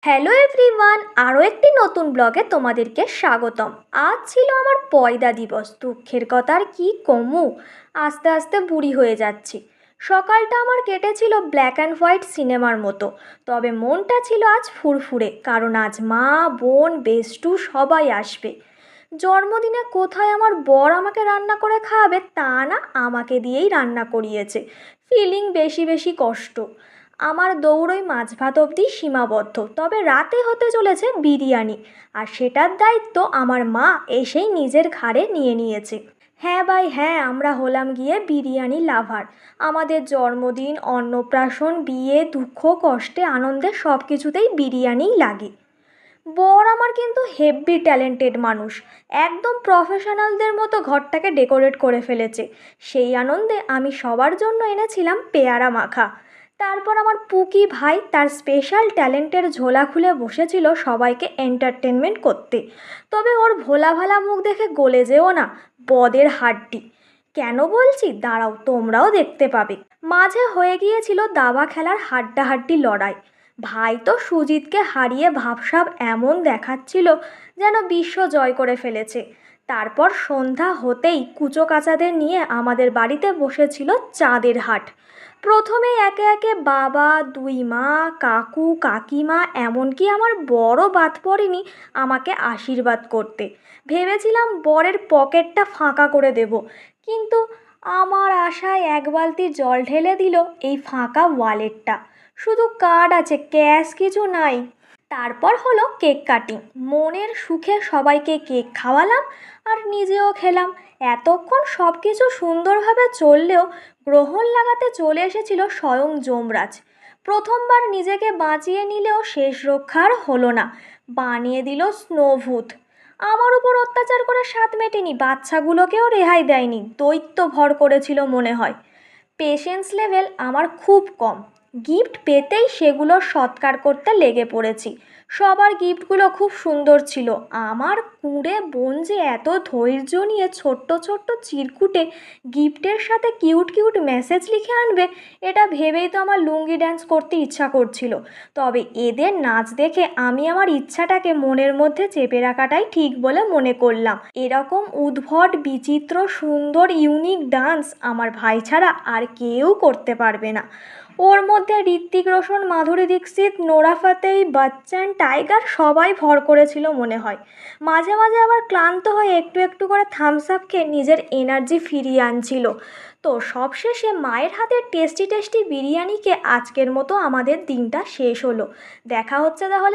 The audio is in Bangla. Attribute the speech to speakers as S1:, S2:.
S1: হ্যালো এভরিওয়ান, আরও একটি নতুন ব্লগে তোমাদেরকে স্বাগতম। আজ ছিল আমার পয়দা দিবস। দুঃখের কথা আর কি কমু, আস্তে আস্তে বুড়ি হয়ে যাচ্ছি। সকালটা আমার কেটেছিল ব্ল্যাক অ্যান্ড হোয়াইট সিনেমার মতো, তবে মনটা ছিল আজ ফুরফুরে, কারণ আজ মা, বোন, বেষ্টু সবাই আসবে। জন্মদিনে কোথায় আমার বর আমাকে রান্না করে খাওয়াবে, তা না, আমাকে দিয়েই রান্না করিয়েছে। ফিলিং বেশি বেশি কষ্ট। আমার দৌড়ই মাছ ভাত অবধি সীমাবদ্ধ, তবে রাতে হতে চলেছে বিরিয়ানি, আর সেটার দায়িত্ব আমার মা এসেই নিজের ঘাড়ে নিয়ে নিয়েছে। হ্যাঁ ভাই হ্যাঁ, আমরা হলাম গিয়ে বিরিয়ানি লাভার। আমাদের জন্মদিন, অন্নপ্রাশন, বিয়ে, দুঃখ, কষ্টে, আনন্দে সব কিছুতেই বিরিয়ানিই লাগে। বর আমার কিন্তু হেভি ট্যালেন্টেড মানুষ, একদম প্রফেশনালদের মতো ঘরটাকে ডেকোরেট করে ফেলেছে। সেই আনন্দে আমি সবার জন্য এনেছিলাম পেয়ারা মাখা। তারপর আমার পুকি ভাই তার স্পেশাল ট্যালেন্টের ঝোলা খুলে বসেছিল সবাইকে এন্টারটেনমেন্ট করতে। তবে ওর ভোলা ভালা মুখ দেখে গলে যেও না, বদের হাড্ডি। কেন বলছি দাঁড়াও, তোমরাও দেখতে পাবে। মাঝে হয়ে গিয়েছিল দাবা খেলার হাড্ডাহাড্ডি লড়াই। ভাই তো সুজিতকে হারিয়ে ভাবসাব এমন দেখাচ্ছিল যেন বিশ্ব জয় করে ফেলেছে। তারপর সন্ধ্যা হতেই কুচো কাচাদের নিয়ে আমাদের বাড়িতে বসেছিল চাঁদের হাট। প্রথমেই একে একে বাবা, দুই মা, কাকু, কাকিমা, এমনকি আমার বড় বাদ পড়েনি আমাকে আশীর্বাদ করতে। ভেবেছিলাম বরের পকেটটা ফাঁকা করে দেব, কিন্তু আমার আশায় এক বালতি জল ঢেলে দিল এই ফাঁকা ওয়ালেটটা। শুধু কার্ড আছে, ক্যাশ কিছু নাই। তারপর হলো কেক কাটিং। মনের সুখে সবাইকে কেক খাওয়ালাম আর নিজেও খেলাম। এতক্ষণ সব কিছু সুন্দরভাবে চললেও গ্রহণ লাগাতে চলে এসেছিল স্বয়ং যমরাজ। প্রথমবার নিজেকে বাঁচিয়ে নিলেও শেষ রক্ষার হলো না, বানিয়ে দিল স্নোভূত। আমার উপর অত্যাচার করে স্বাদ মেটেনি, বাচ্চাগুলোকেও রেহাই দেয়নি, দৈত্য ভর করেছিল মনে হয়। পেশেন্স লেভেল আমার খুব কম। গিফট পেতেই সেগুলোর সৎকার করতে লেগে পড়েছি। সবার গিফটগুলো খুব সুন্দর ছিল। আমার কুঁড়ে বোন যে এত ধৈর্য নিয়ে ছোট্ট ছোট্ট চিরকুটে গিফটের সাথে কিউট কিউট মেসেজ লিখে আনবে, এটা ভেবেই তো আমার লুঙ্গি ড্যান্স করতে ইচ্ছা করছিল। তবে এদের নাচ দেখে আমি আমার ইচ্ছাটাকে মনের মধ্যে চেপে রাখাটাই ঠিক বলে মনে করলাম। এরকম উদ্ভট, বিচিত্র, সুন্দর, ইউনিক ডান্স আমার ভাই ছাড়া আর কেউ করতে পারবে না। ওর মধ্যে Hrithik Roshan, Madhuri Dixit, Nora Fatehi, Bachchan, tiger সবাই ভর করেছিল মনে হয়। মাঝে মাঝে আবার ক্লান্ত হয়ে একটু একটু করে থামস আপ খেয়ে নিজের এনার্জি ফিরিয়ে আনছিল। তো সবশেষে মায়ের হাতের টেস্টি টেস্টি বিরিয়ানিকে আজকের মতো আমাদের দিনটা শেষ হলো। দেখা হচ্ছে তাহলে।